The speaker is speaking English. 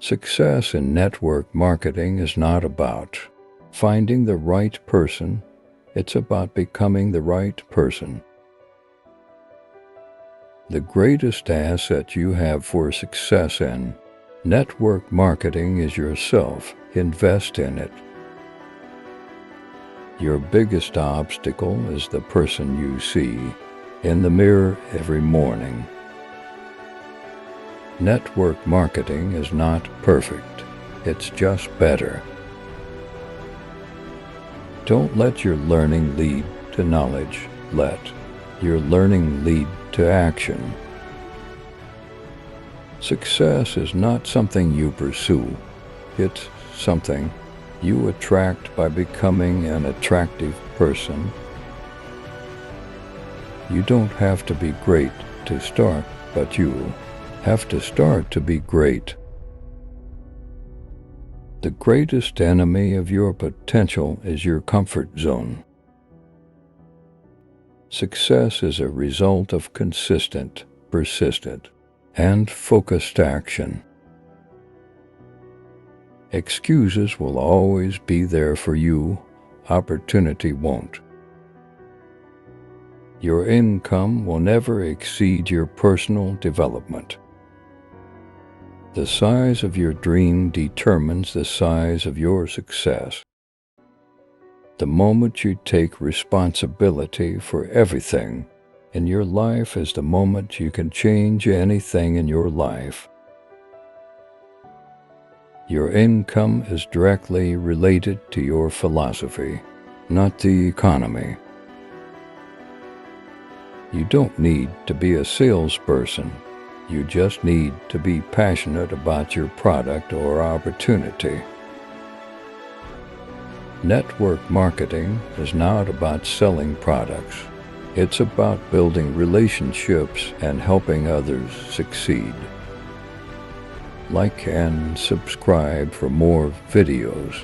Success in network marketing is not about finding the right person, it's about becoming the right person. The greatest asset you have for success in network marketing is yourself. Invest in it. Your biggest obstacle is the person you see in the mirror every morning. Network marketing is not perfect, it's just better. Don't let your learning lead to knowledge, let your learning lead to action. Success is not something you pursue, it's something you attract by becoming an attractive person. You don't have to be great to start, but you have to start to be great. The greatest enemy of your potential is your comfort zone. Success is a result of consistent, persistent, and focused action. Excuses will always be there for you, opportunity won't. Your income will never exceed your personal development. The size of your dream determines the size of your success. The moment you take responsibility for everything in your life is the moment you can change anything in your life. Your income is directly related to your philosophy, not the economy. You don't need to be a salesperson. You just need to be passionate about your product or opportunity. Network marketing is not about selling products. It's about building relationships and helping others succeed. Like and subscribe for more videos.